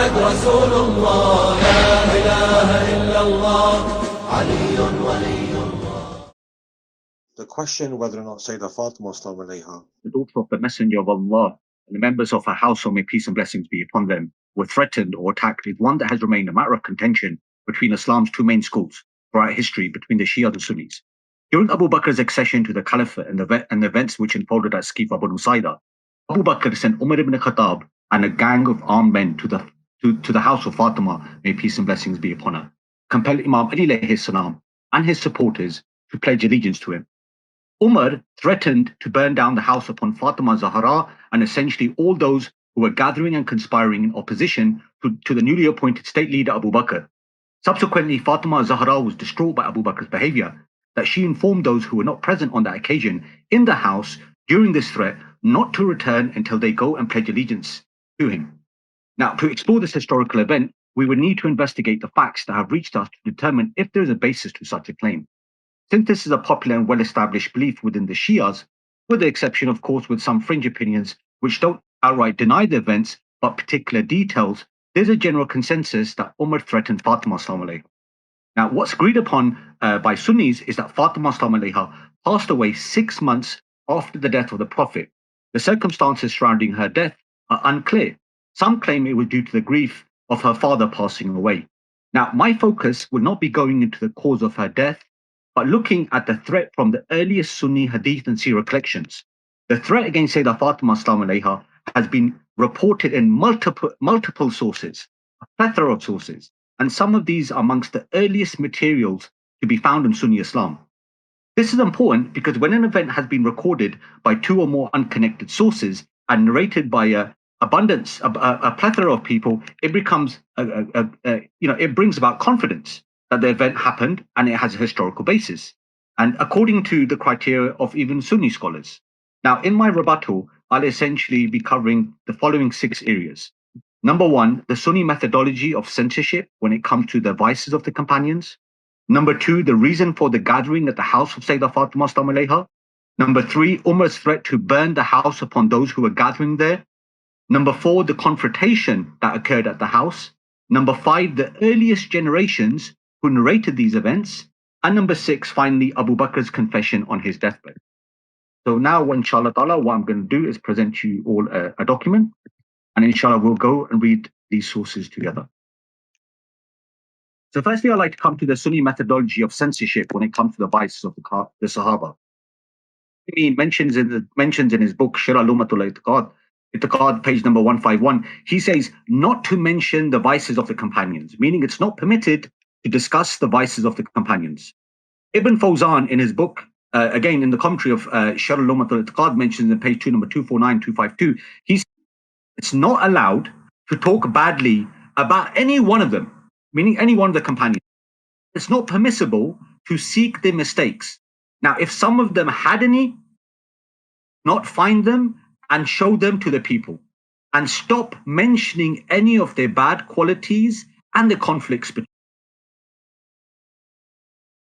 محمد رسول الله لا إله إلا الله علي ولي الله. The question whether or not Sayyidah Fatima alayha, the daughter of the Messenger of Allah, and the members of her household, may peace and blessings be upon them, were threatened or attacked is one that has remained a matter of contention between Islam's two main schools throughout history, between the Shia and Sunnis. During Abu Bakr's accession to the Caliphate and the events which unfolded at Skifa Banu Saida, Abu Bakr sent Umar ibn Khattab and a gang of armed men to the house of Fatima, may peace and blessings be upon her, compelled Imam Ali alayhi salam and his supporters to pledge allegiance to him. Umar threatened to burn down the house upon Fatima Zahra and essentially all those who were gathering and conspiring in opposition to the newly appointed state leader Abu Bakr. Subsequently, Fatima Zahra was distraught by Abu Bakr's behavior, that she informed those who were not present on that occasion in the house during this threat not to return until they go and pledge allegiance to him. Now, to explore this historical event, we would need to investigate the facts that have reached us to determine if there is a basis to such a claim. Since this is a popular and well-established belief within the Shias, with the exception, of course, with some fringe opinions which don't outright deny the events, but particular details, there's a general consensus that Umar threatened Fatima Sallallahu. Now, what's agreed upon by Sunnis is that Fatima Sallallahu passed away 6 months after the death of the Prophet. The circumstances surrounding her death are unclear. Some claim it was due to the grief of her father passing away. Now, my focus will not be going into the cause of her death, but looking at the threat from the earliest Sunni Hadith and Seerah collections. The threat against Sayyidah Fatima Sallallahu has been reported in multiple sources, a plethora of sources, and some of these are amongst the earliest materials to be found in Sunni Islam. This is important because when an event has been recorded by two or more unconnected sources and narrated by a plethora of people, it becomes, it brings about confidence that the event happened and it has a historical basis, and according to the criteria of even Sunni scholars. Now, in my rebuttal, I'll essentially be covering the following 6 areas. Number 1, the Sunni methodology of censorship when it comes to the vices of the companions. Number 2, the reason for the gathering at the house of Sayyidah Fatima Sallallahu. Number 3, Umar's threat to burn the house upon those who were gathering there. Number 4, the confrontation that occurred at the house. Number 5, the earliest generations who narrated these events. And number 6, finally, Abu Bakr's confession on his deathbed. So now, inshallah ta'ala, what I'm going to do is present you all a document, and inshallah we'll go and read these sources together. So firstly, I'd like to come to the Sunni methodology of censorship when it comes to the vices of the Sahaba. He mentions in his book, Shira Lumatul Itiqad, page number 151, he says not to mention the vices of the companions, meaning it's not permitted to discuss the vices of the companions. Ibn Fawzan, in his book, again in the commentary of Shara Lumatul Itiqad, mentions in page 249, 252, he says it's not allowed to talk badly about any one of them, meaning any one of the companions. It's not permissible to seek their mistakes. Now, if some of them had any, not find them and show them to the people, and stop mentioning any of their bad qualities and the conflicts between.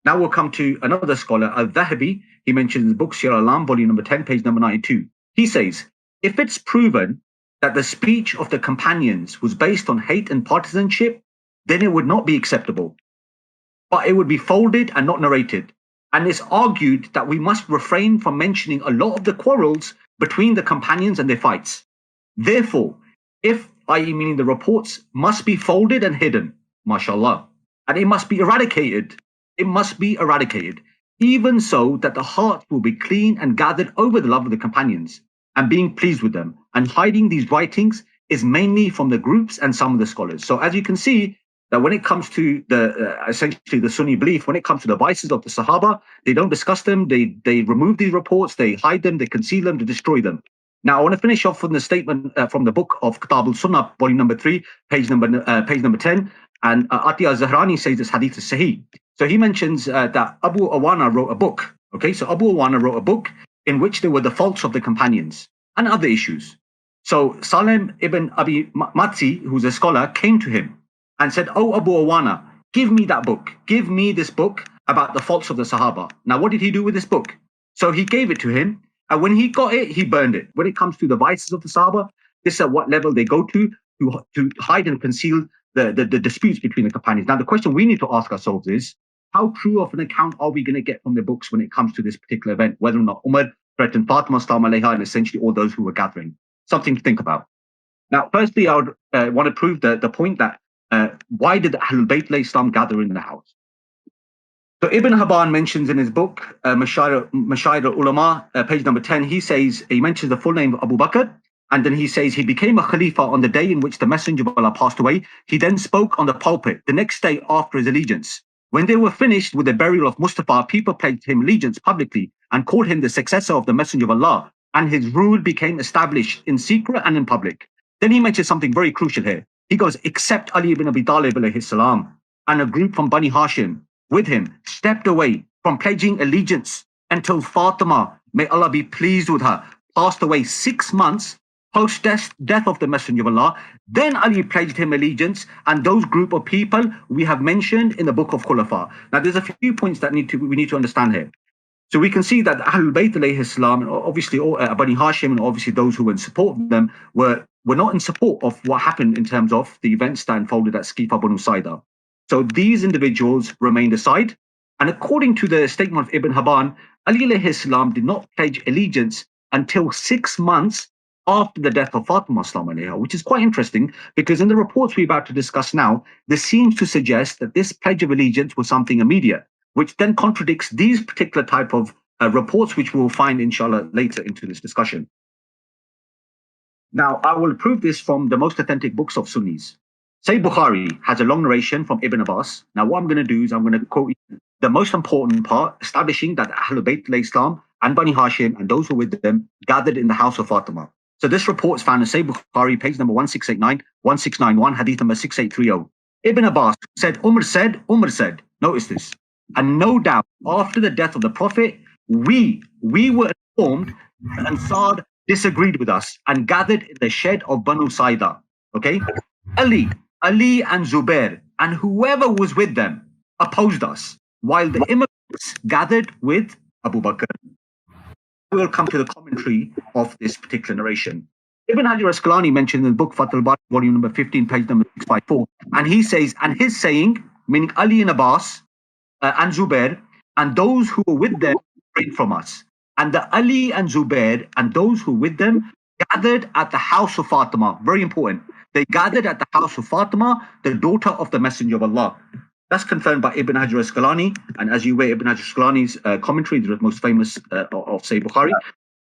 Now we'll come to another scholar, Al-Dhahabi. He mentions in his book, Sir Alam, volume number 10, page number 92. He says, if it's proven that the speech of the companions was based on hate and partisanship, then it would not be acceptable, but it would be folded and not narrated. And it's argued that we must refrain from mentioning a lot of the quarrels between the companions and their fights. Therefore, if, i.e. meaning the reports, must be folded and hidden, mashallah, and it must be eradicated. It must be eradicated, even so that the heart will be clean and gathered over the love of the companions and being pleased with them. And hiding these writings is mainly from the groups and some of the scholars. So as you can see, that when it comes to the essentially the Sunni belief, when it comes to the vices of the Sahaba, they don't discuss them, they remove these reports, they hide them, they conceal them, they destroy them. Now, I want to finish off from the statement from the book of Kitab al-Sunnah, volume number 3, page number 10. And Atiyah Zahrani says this hadith is sahih. So he mentions that Abu Awana wrote a book. Okay, so Abu Awana wrote a book in which there were the faults of the companions and other issues. So Salim ibn Abi Matzi, who's a scholar, came to him and said, "Oh, Abu Awana, give me that book. Give me this book about the faults of the Sahaba." Now, what did he do with this book? So he gave it to him, and when he got it, he burned it. When it comes to the vices of the Sahaba, this is at what level they go to. to hide and conceal the disputes between the companions. Now, the question we need to ask ourselves is, how true of an account are we going to get from the books when it comes to this particular event, whether or not Umar threatened Fatima salam alayha and essentially all those who were gathering? Something to think about. Now, firstly, I would want to prove the point that why did Ahlul Bayt Islam gather in the house? So Ibn Hibban mentions in his book, Mashair al-Ulama, page number 10, he mentions the full name of Abu Bakr, and then he says he became a Khalifa on the day in which the Messenger of Allah passed away. He then spoke on the pulpit the next day after his allegiance. When they were finished with the burial of Mustafa, people pledged him allegiance publicly and called him the successor of the Messenger of Allah, and his rule became established in secret and in public. Then he mentions something very crucial here. He goes, except Ali ibn Abi Talib alayhi salam and a group from Bani Hashim with him stepped away from pledging allegiance until Fatima, may Allah be pleased with her, passed away 6 months post death of the Messenger of Allah. Then Ali pledged him allegiance, and those group of people we have mentioned in the book of Khulafa. Now, there's a few points that we need to understand here. So we can see that Ahlul Bayt alayhi salam, and obviously Bani Hashim, and obviously those who were in support of them, were not in support of what happened in terms of the events that unfolded at Skifa Banu Saida. So these individuals remained aside. And according to the statement of Ibn Hibban, Ali alayhi salam did not pledge allegiance until 6 months after the death of Fatima salam alayha, which is quite interesting because in the reports we're about to discuss now, this seems to suggest that this pledge of allegiance was something immediate, which then contradicts these particular type of reports, which we'll find inshallah later into this discussion. Now, I will prove this from the most authentic books of Sunnis. Sayyid Bukhari has a long narration from Ibn Abbas. Now, what I'm going to do is I'm going to quote the most important part, establishing that Ahlul Bayt al-Islam and Bani Hashim and those who were with them gathered in the house of Fatima. So this report is found in Sayyid Bukhari, page number 1689, 1691, hadith number 6830. Ibn Abbas said, Umar said, notice this, and no doubt after the death of the Prophet, we were informed that Ansar disagreed with us and gathered in the shed of Banu Saida. Okay? Ali and Zubair and whoever was with them opposed us, while the immigrants gathered with Abu Bakr. We'll come to the commentary of this particular narration. Ibn Hajar Asqalani mentioned in the book Fath al-Bari, volume number 15, page number 654, and he says, and his saying, meaning Ali and Abbas and Zubair, and those who were with them prayed from us. And the Ali and Zubair and those who were with them gathered at the house of Fatima. Very important. They gathered at the house of Fatima, the daughter of the Messenger of Allah. That's confirmed by Ibn Hajar Asqalani, and as you weigh Ibn Hajar Asqalani's commentary, the most famous of Sahih Bukhari.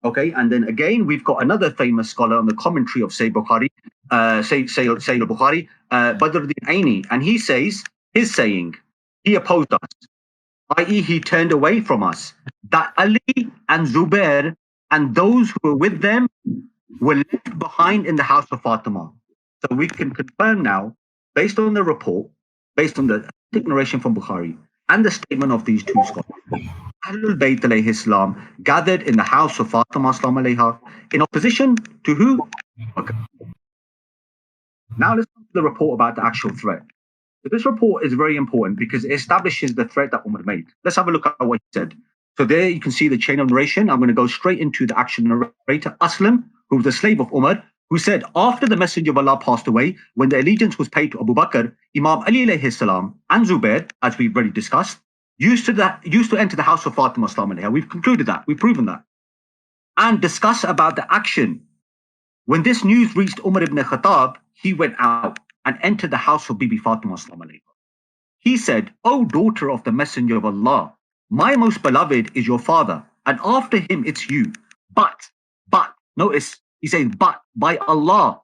Okay, and then again, we've got another famous scholar on the commentary of Sahih Bukhari, Sahih Bukhari, Badruddin Aini, and he says, his saying, he opposed us, i.e. he turned away from us, that Ali and Zubair and those who were with them were left behind in the house of Fatima. So we can confirm now, based on the report, based on the narration from Bukhari and the statement of these two scholars, Ahlul Bayt alayhi salam gathered in the house of Fatima salam alayha in opposition to who? Okay. Now let's come to the report about the actual threat. So this report is very important because it establishes the threat that Umar made. Let's have a look at what he said. So there you can see the chain of narration. I'm going to go straight into the actual narrator, Aslam, who was a slave of Umar, who said, after the Messenger of Allah passed away, when the allegiance was paid to Abu Bakr, Imam Ali alayhi salam and Zubair, as we've already discussed, used to enter the house of Fatima salam alayha. We've concluded that, we've proven that, and discuss about the action. When this news reached Umar ibn Khattab, he went out and entered the house of Bibi Fatima salam alayha. He said, O daughter of the Messenger of Allah, my most beloved is your father, and after him it's you. But, notice, he says, but by Allah,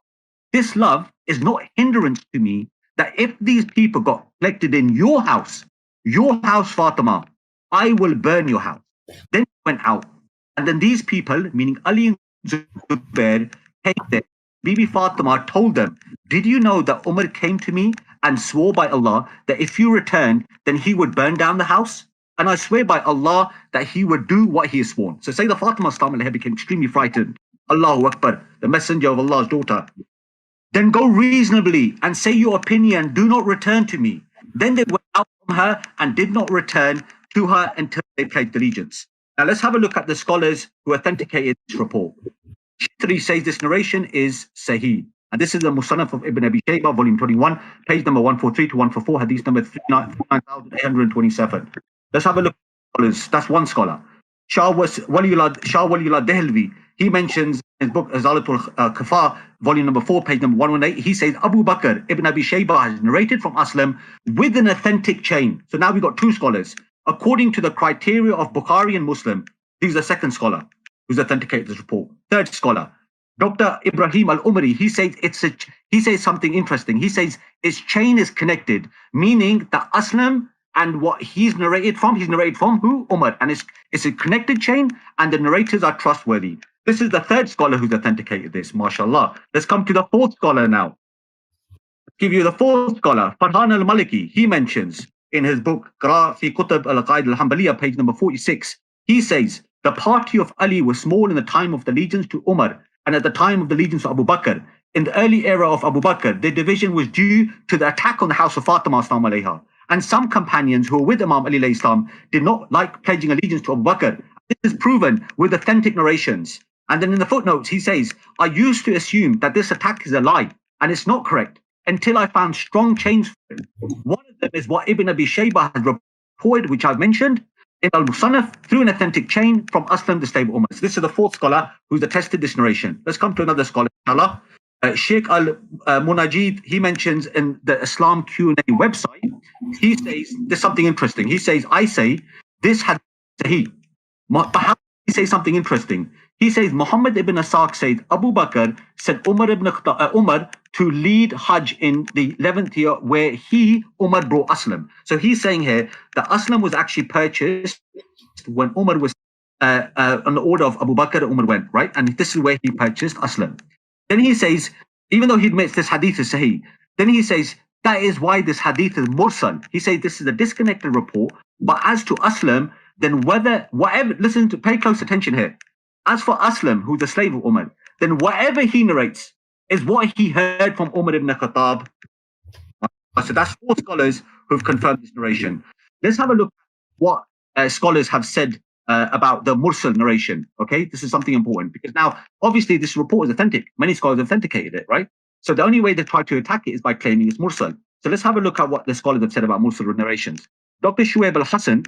this love is not hindrance to me that if these people got collected in your house, Fatima, I will burn your house. Then he went out. And then these people, meaning Ali and Zubair, came there. Bibi Fatima told them, did you know that Umar came to me and swore by Allah that if you returned, then he would burn down the house? And I swear by Allah that he would do what he has sworn. So Sayyidah Fatima became extremely frightened. Allahu Akbar, the Messenger of Allah's daughter. Then go reasonably and say your opinion, do not return to me. Then they went out from her and did not return to her until they pledged allegiance. Now let's have a look at the scholars who authenticated this report. Shitri says this narration is Sahih, And this is the Musannaf of Ibn Abi Shaybah, volume 21, page number 143 to 144, hadith number 39,827. Let's have a look. That's one scholar. Shah Waliullah Dehlvi, he mentions in his book Azalatul Kafar, volume number 4, page number 118, he says Abu Bakr ibn Abi Shaybah has narrated from Aslam with an authentic chain. So now we've got two scholars. According to the criteria of Bukhari and Muslim, he's the second scholar who's authenticated this report. Third scholar, Dr. Ibrahim Al-Umari, he says something interesting. He says its chain is connected, meaning that Aslam and what he's narrated from who? Umar. And it's a connected chain, and the narrators are trustworthy. This is the third scholar who's authenticated this, mashallah. Let's come to the fourth scholar now. Give you the fourth scholar, Farhan al-Maliki. He mentions in his book, Qira fi Kutub al-Aqaid al-Hanbaliya, page number 46, he says, the party of Ali was small in the time of the allegiance to Umar and at the time of the allegiance to Abu Bakr. In the early era of Abu Bakr, the division was due to the attack on the house of Fatima, alayha. And some companions who were with Imam Ali Islam did not like pledging allegiance to Abu Bakr. This is proven with authentic narrations. And then in the footnotes, he says, I used to assume that this attack is a lie, and it's not correct, until I found strong chains for it. One of them is what Ibn Abi Shaybah has reported, which I've mentioned, in Al-Musannaf, through an authentic chain from Aslam, the stable Umar. So this is the fourth scholar who's attested this narration. Let's come to another scholar, inshallah. Sheikh Al-Munajid, he mentions in the Islam Q&A website, he says, there's something interesting. He says, I say, this had Sahih. But how does he say something interesting? He says, Muhammad ibn Asaq said, Abu Bakr said Umar to lead Hajj in the 11th year where Umar brought Aslam. So he's saying here that Aslam was actually purchased when Umar was on the order of Abu Bakr, Umar went, right? And this is where he purchased Aslam. Then he says, even though he admits this hadith is Sahih, then he says, that is why this hadith is mursal. He says this is a disconnected report, but as to Aslam, then pay close attention here. As for Aslam, who's the slave of Umar, then whatever he narrates is what he heard from Umar ibn Khattab. So that's four scholars who've confirmed this narration. Let's have a look at what scholars have said about the mursal narration. Okay, this is something important because now, obviously, this report is authentic. Many scholars authenticated it, right? So the only way they try to attack it is by claiming it's mursal. So let's have a look at what the scholars have said about mursal narrations. Dr. Shuaib al-Hassan,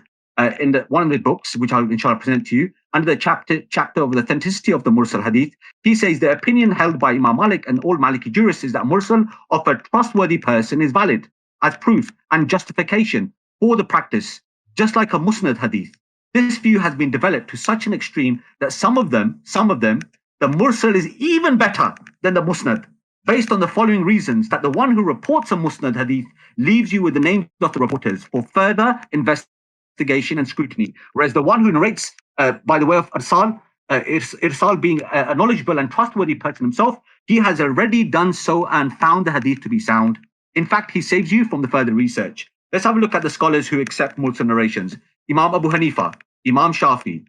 in one of the books, which I'll inshallah present to you, under the chapter of the authenticity of the mursal hadith, he says the opinion held by Imam Malik and all Maliki jurists is that mursal of a trustworthy person is valid as proof and justification for the practice, just like a musnad hadith. This view has been developed to such an extreme that some of them, the mursal is even better than the musnad, based on the following reasons: that the one who reports a musnad hadith leaves you with the names of the reporters for further investigation and scrutiny, whereas the one who narrates by the way of irsal being a knowledgeable and trustworthy person himself, he has already done so and found the hadith to be sound. In fact, he saves you from the further research. Let's have a look at the scholars who accept mursal narrations. Imam Abu Hanifa, Imam Shafi,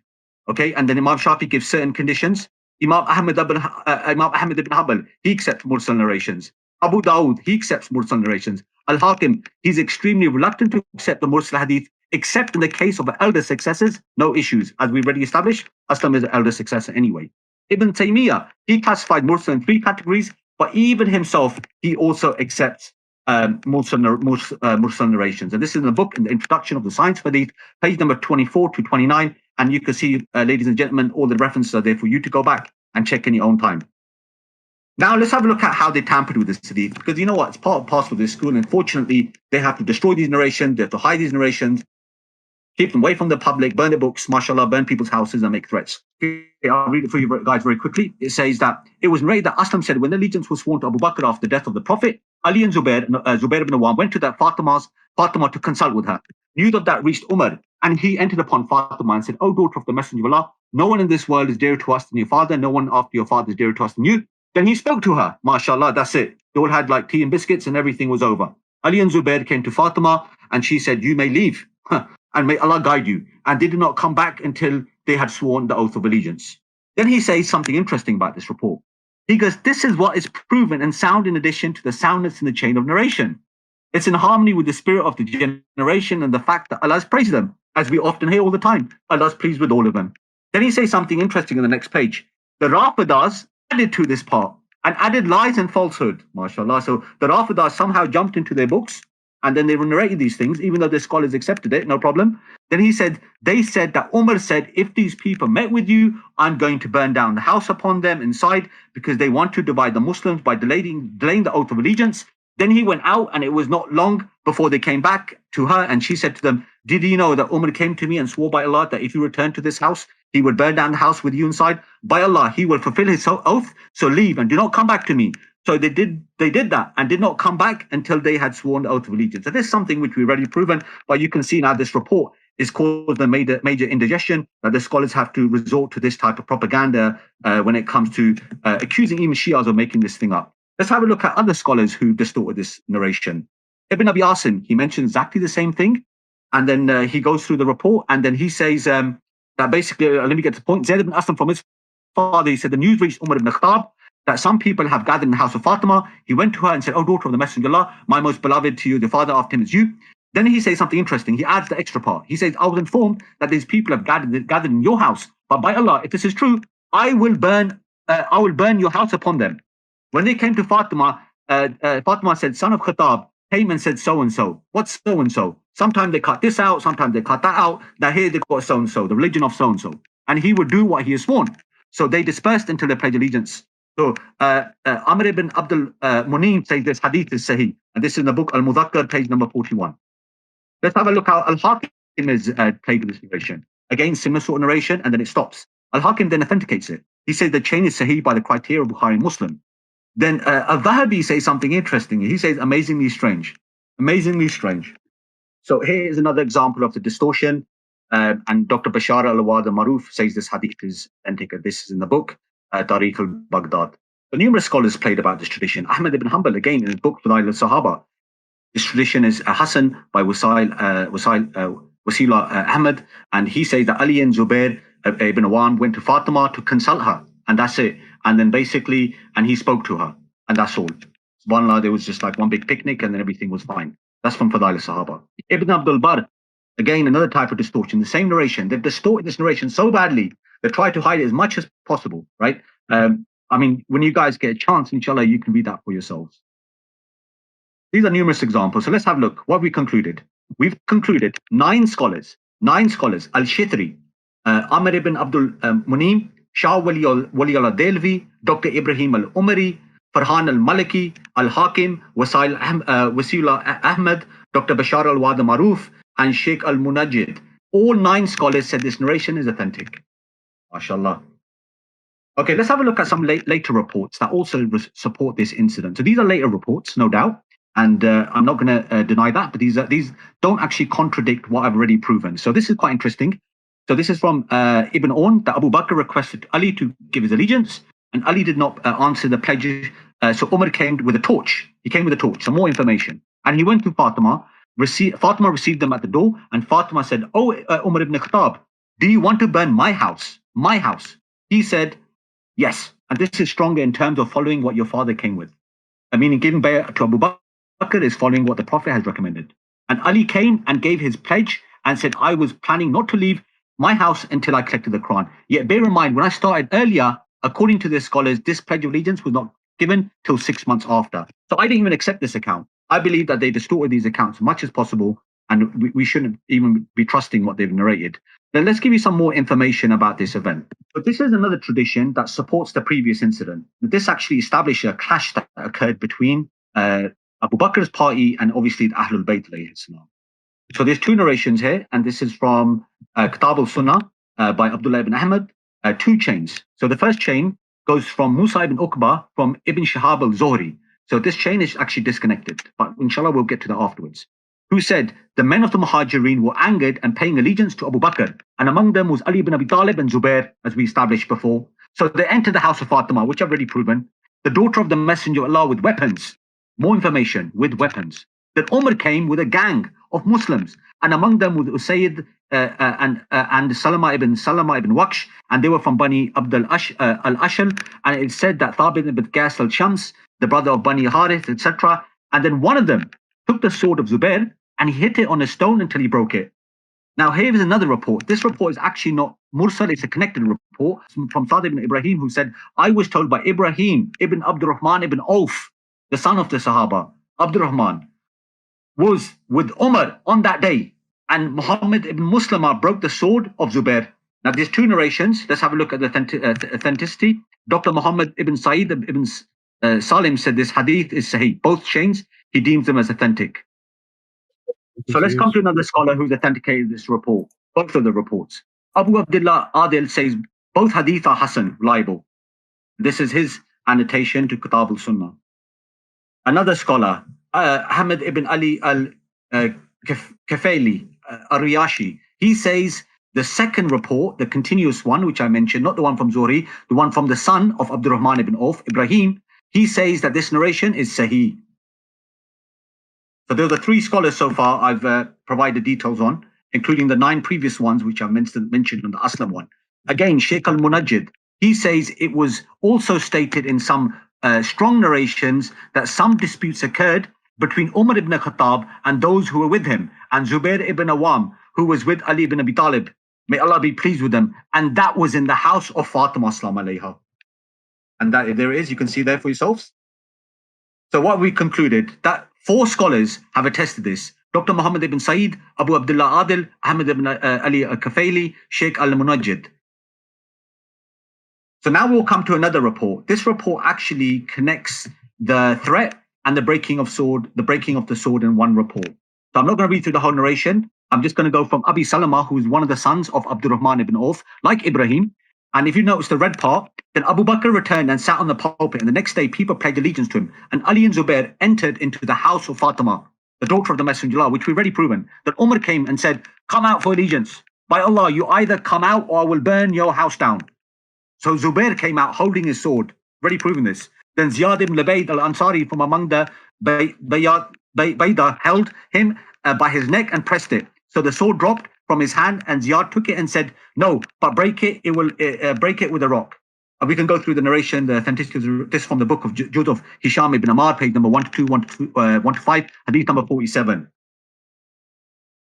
okay, and then Imam Shafi gives certain conditions. Imam Ahmed ibn Hanbal, he accepts mursal narrations. Abu Dawud, he accepts mursal narrations. Al-Hakim, he's extremely reluctant to accept the mursal hadith, except in the case of elder successors, no issues. As we've already established, Aslam is an elder successor anyway. Ibn Taymiyyah, he classified mursal in three categories, but even himself, he also accepts mursal narrations. And this is in the book, in the introduction of the science of hadith, page number 24 to 29. And you can see, ladies and gentlemen, all the references are there for you to go back and check in your own time. Now, let's have a look at how they tampered with this hadith, because you know what? It's part and parcel of this school. And unfortunately, they have to destroy these narrations, they have to hide these narrations, keep them away from the public, burn their books, mashallah, burn people's houses and make threats. Okay, I'll read it for you guys very quickly. It says that it was narrated that Aslam said, when the allegiance was sworn to Abu Bakr after the death of the Prophet, Ali and Zubair ibn Awam went to that Fatima to consult with her. News of that reached Umar, and he entered upon Fatima and said, O daughter of the Messenger of Allah, no one in this world is dearer to us than your father, no one after your father is dearer to us than you. Then he spoke to her, mashallah, that's it. They all had like tea and biscuits and everything was over. Ali and Zubair came to Fatima and she said, you may leave and may Allah guide you. And they did not come back until they had sworn the oath of allegiance. Then he says something interesting about this report. He goes, this is what is proven and sound in addition to the soundness in the chain of narration. It's in harmony with the spirit of the generation and the fact that Allah's praised them, as we often hear all the time. Allah's pleased with all of them. Then he says something interesting in the next page. The Rafidas added to this part and added lies and falsehood, mashallah. So the Rafidah somehow jumped into their books and then they narrated these things, even though the scholars accepted it, no problem. Then they said that Umar said, if these people met with you, I'm going to burn down the house upon them inside because they want to divide the Muslims by delaying the oath of allegiance. Then he went out, and it was not long before they came back to her, and she said to them, did you know that Umar came to me and swore by Allah that if you return to this house, he would burn down the house with you inside? By Allah, he will fulfill his oath, so leave and do not come back to me. So they did that and did not come back until they had sworn the oath of allegiance. So this is something which we've already proven, but you can see now this report is caused a major indigestion that the scholars have to resort to this type of propaganda when it comes to accusing even Shias of making this thing up. Let's have a look at other scholars who distorted this narration. Ibn Abi Asim, he mentions exactly the same thing. And then he goes through the report, and then he says that basically, let me get to the point. Zayd ibn Aslam from his father, he said, the news reached Umar ibn Khattab that some people have gathered in the house of Fatima. He went to her and said, oh, daughter of the Messenger of Allah, my most beloved to you, the father after him is you. Then he says something interesting. He adds the extra part. He says, I was informed that these people have gathered in your house, but by Allah, if this is true, I will burn your house upon them. When they came to Fatima, Fatima said, son of Khattab, came and said so-and-so. What's so-and-so? Sometimes they cut this out, sometimes they cut that out. That here they got so-and-so, the religion of so-and-so. And he would do what he has sworn. So they dispersed until they pledged allegiance. So Amr ibn Abdul Munim says this hadith is sahih. And this is in the book Al-Mudhakkar, page number 41. Let's have a look how Al-Hakim is played with this narration. Again, similar sort of narration, and then it stops. Al-Hakim then authenticates it. He says the chain is sahih by the criteria of Bukhari and Muslim. Then Al-Dhahabi says something interesting. He says amazingly strange. Amazingly strange. So here is another example of the distortion. And Dr. Bashar al-Awad al-Maruf says this hadith is authentic. This is in the book, Tariq al-Baghdad. So numerous scholars played about this tradition. Ahmad ibn Hanbal, again, in his book, Fadail al-Sahaba. This tradition is Hassan by Wasila Ahmad. And he says that Ali and Zubair ibn Awam went to Fatima to consult her. And that's it. And then basically, and he spoke to her. And that's all. SubhanAllah, there was just like one big picnic and then everything was fine. That's from Fadail al-Sahaba. Ibn Abdul Barr, again, another type of distortion, the same narration. They've distorted this narration so badly, they try to hide it as much as possible, right? I mean, when you guys get a chance, inshallah, you can read that for yourselves. These are numerous examples. So let's have a look. What have we concluded? We've concluded nine scholars, Al-Shithri, Amr ibn Abdul Munim, Shah Wali Allah Delvi, Dr. Ibrahim al-Umari, Farhan al-Maliki, Al-Hakim, Wasila Ahmad, Dr. Bashar al-Wad al-Maruf, and Sheikh al-Munajjid. All nine scholars said this narration is authentic. MashaAllah. Okay, let's have a look at some later reports that also support this incident. So these are later reports, no doubt. And I'm not going to deny that, but these don't actually contradict what I've already proven. So this is quite interesting. So this is from Ibn Awn, that Abu Bakr requested Ali to give his allegiance, and Ali did not answer the pledges. So Umar came with a torch. He came with a torch, some more information. And he went to Fatima. Fatima received them at the door, and Fatima said, oh, Umar ibn Khattab, do you want to burn my house? My house. He said, yes. And this is stronger in terms of following what your father came with. I mean, giving bay'ah to Abu Bakr is following what the Prophet has recommended. And Ali came and gave his pledge and said, I was planning not to leave my house until I collected the Quran. Yet bear in mind, when I started earlier, according to the scholars, this pledge of allegiance was not given till 6 months after. So I didn't even accept this account. I believe that they distorted these accounts as much as possible, and we shouldn't even be trusting what they've narrated. Then let's give you some more information about this event. But this is another tradition that supports the previous incident. This actually established a clash that occurred between Abu Bakr's party and obviously the Ahlul Bayt. So there's two narrations here, and this is from Kitab al-Sunnah by Abdullah ibn Ahmad, two chains. So the first chain goes from Musa ibn Uqba from Ibn Shihab al-Zuhri. So this chain is actually disconnected, but inshallah we'll get to that afterwards. Who said, the men of the Muhajirin were angered and paying allegiance to Abu Bakr, and among them was Ali ibn Abi Talib and Zubair, as we established before. So they entered the house of Fatima, which I've already proven, the daughter of the Messenger of Allah, with weapons. More information, with weapons. That Umar came with a gang of Muslims, and among them was Usayd and Salama ibn Waqsh, and they were from Bani Abd al-Ashal, and it said that Thabit ibn Qas al-Shams, the brother of Bani Harith, etc. And then one of them took the sword of Zubair and he hit it on a stone until he broke it. Now, here is another report. This report is actually not mursal, it's a connected report from Sa'd ibn Ibrahim, who said, I was told by Ibrahim ibn Abdurrahman ibn Auf, the son of the Sahaba, Abdurrahman, was with Umar on that day, and Muhammad ibn Muslimah broke the sword of Zubair. Now, there's two narrations. Let's have a look at the authenticity. Dr. Muhammad ibn Syed ibn Salim said this hadith is sahih. Both chains, he deems them as authentic. So let's come to another scholar who's authenticated this report, both of the reports. Abu Abdullah Adil says both hadith are Hasan, reliable. This is his annotation to Kitab al-Sunnah. Another scholar, Ahmad ibn Ali al-Kafeli, Ariyashi, he says the second report, the continuous one, which I mentioned, not the one from Zuhri, the one from the son of Abdurrahman ibn Auf, Ibrahim, he says that this narration is sahih. So there are the three scholars so far I've provided details on, including the 9 previous ones, which I've mentioned on the Aslam one. Again, Sheikh al-Munajjid, he says it was also stated in some strong narrations that some disputes occurred between Umar ibn Khattab and those who were with him, and Zubair ibn Awam, who was with Ali ibn Abi Talib. May Allah be pleased with them. And that was in the house of Fatima salam alayha. And that there it is, you can see there for yourselves. So what we concluded, that 4 scholars have attested this. Dr. Muhammad ibn Said, Abu Abdullah Adil, Ahmad ibn Ali al-Kafeli, Sheikh al-Munajjid. So now we'll come to another report. This report actually connects the threat and the breaking of the sword in one report. So I'm not going to read through the whole narration. I'm just going to go from Abi Salama, who is one of the sons of Abdurrahman ibn Auf, like Ibrahim. And if you notice the red part, then Abu Bakr returned and sat on the pulpit, and the next day people pledged allegiance to him. And Ali and Zubair entered into the house of Fatima, the daughter of the Messenger of Allah, which we've already proven. That Umar came and said, come out for allegiance. By Allah, you either come out or I will burn your house down. So Zubair came out holding his sword, already proven this. Then Ziyad ibn Labayd al-Ansari from among the Bayda held him by his neck and pressed it. So the sword dropped from his hand, and Ziyad took it and said, no, but break it will break it with a rock. We can go through the narration, the authenticity of this from the book of Juz of Hisham ibn Umar, page number 1 to 5, hadith number 47.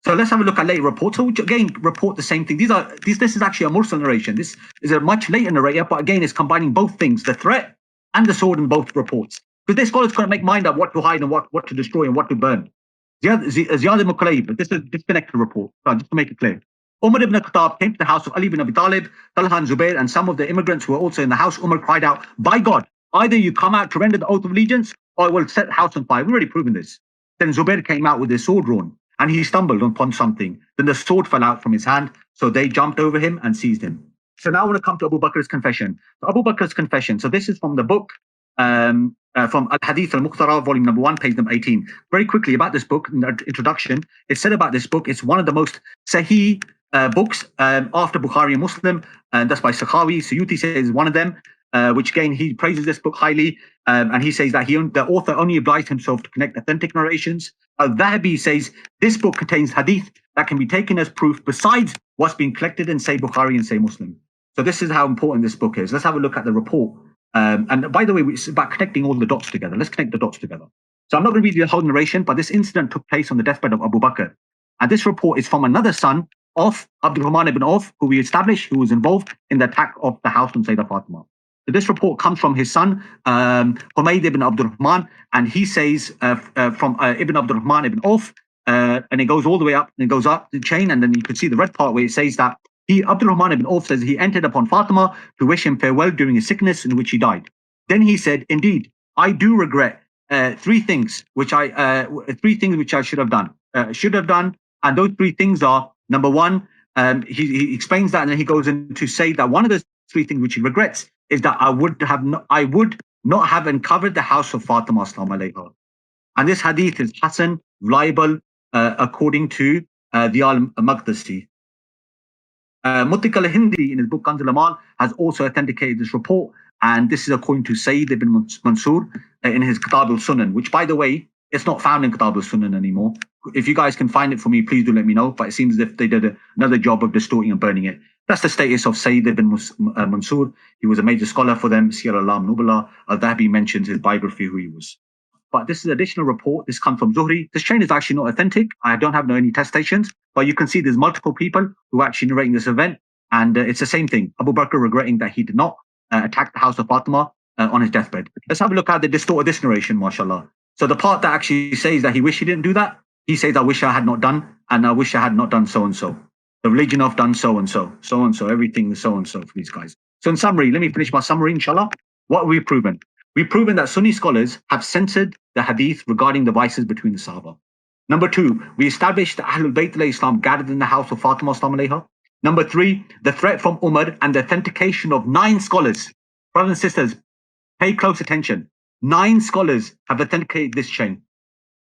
So let's have a look at later reports. So which again report the same thing. This is actually a mursal narration. This is a much later narrator, but again, it's combining both things, the threat and the sword in both reports. Because this scholars can't make mind up what to hide and what to destroy and what to burn. Ziyad ibn Qulayb, but this is a disconnected report, just to make it clear. Umar ibn Khattab came to the house of Ali ibn Abi Talib, Talha and Zubair, and some of the immigrants who were also in the house. Umar cried out, by God, either you come out to render the oath of allegiance, or I will set the house on fire. We've already proven this. Then Zubair came out with his sword drawn, and he stumbled upon something. Then the sword fell out from his hand, so they jumped over him and seized him. So now I want to come to Abu Bakr's confession. So Abu Bakr's confession. So this is from the book, from Al-Hadith al-Muqtara, volume number 1, page number 18. Very quickly about this book, in the introduction, it said about this book, it's one of the most sahih books after Bukhari and Muslim, and that's by Sakhawi. Suyuti says one of them, which again, he praises this book highly, and he says that the author only obliged himself to connect authentic narrations. Al-Dhahabi says this book contains hadith that can be taken as proof besides what's been collected in Sahih Bukhari and Sahih Muslim. So this is how important this book is. Let's have a look at the report. And by the way, it's about connecting all the dots together. Let's connect the dots together. So I'm not going to read the whole narration, but this incident took place on the deathbed of Abu Bakr. And this report is from another son of Abdurrahman ibn Auf, who we established, who was involved in the attack of the house on Sayyidah Fatima. So this report comes from his son, Humayd ibn Abdurrahman, and he says from Ibn Abdurrahman ibn Auf, and it goes all the way up, and it goes up the chain, and then you can see the red part where it says that Abdurrahman ibn Auf says he entered upon Fatima to wish him farewell during his sickness in which he died. Then he said, indeed, I do regret 3 things which I should have done. And those 3 things are, number 1, he explains that, and then he goes in to say that one of the 3 things which he regrets is that I would not have uncovered the house of Fatima salam alayha. And this hadith is Hasan, reliable, according to the Al-Maqdisi. Mutik al-Hindi in his book Kanz al-Amal has also authenticated this report, and this is according to Syed ibn Mansur in his Kitab al-Sunan, which, by the way, it's not found in Kitab al-Sunan anymore. If you guys can find it for me, please do let me know, but it seems as if they did another job of distorting and burning it. That's the status of Syed ibn Mansur. He was a major scholar for them, Siyar al-Alam Nubala. Al-Dhahabi mentions his biography, who he was. but this is additional report. This comes from Zuhri. This chain is actually not authentic. I don't have any testations, but you can see there's multiple people who are actually narrating this event, and it's the same thing. Abu Bakr regretting that he did not attack the house of Fatima on his deathbed. Let's have a look at the distort of this narration, mashallah. So the part that actually says that he wished he didn't do that, he says, I wish I had not done, and I wish I had not done so and so. The religion of done so and so, everything is so and so for these guys. So in summary, let me finish my summary, inshallah. What have we proven? We've proven that Sunni scholars have censored the hadith regarding the vices between the Sahaba. Number 2, we established that Ahlul Bayt al-Islam gathered in the house of Fatima alayha. Number 3, the threat from Umar and the authentication of 9 scholars. Brothers and sisters, pay close attention. 9 scholars have authenticated this chain.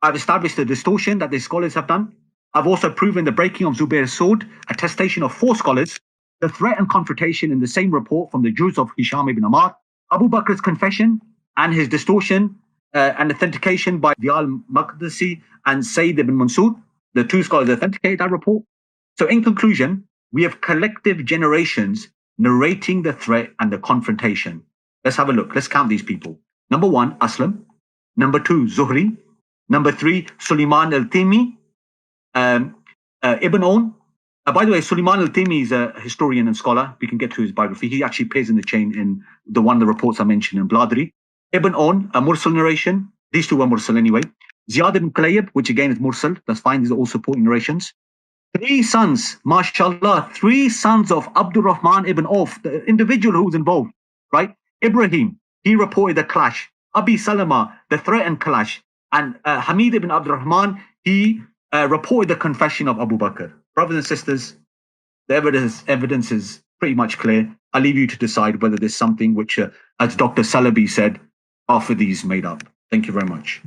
I've established the distortion that the scholars have done. I've also proven the breaking of Zubair's sword, attestation of 4 scholars, the threat and confrontation in the same report from the Jews of Hisham ibn Umar, Abu Bakr's confession and his distortion and authentication by the al-Maqdisi and Syed ibn Mansur. The 2 scholars authenticated that report. So in conclusion, we have collective generations narrating the threat and the confrontation. Let's have a look. Let's count these people. Number 1, Aslam. Number 2, Zuhri. Number 3, Sulaiman al-Timi. Ibn On. By the way, Sulaiman al-Timi is a historian and scholar. We can get to his biography. He actually appears in the chain in one of the reports I mentioned in Bladri. Ibn On, a Mursal narration. These 2 were Mursal anyway. Ziyad ibn Qalayb, which again is Mursal. That's fine. These are all supporting narrations. 3 sons, mashallah, 3 sons of Abdul Rahman ibn Auf, the individual who was involved, right? Ibrahim, he reported the clash. Abi Salama, the threat and clash. And Hamid ibn Abdul Rahman, he reported the confession of Abu Bakr. Brothers and sisters, the evidence is pretty much clear. I'll leave you to decide whether there's something which, as Dr. Salabi said, half of these made up. Thank you very much.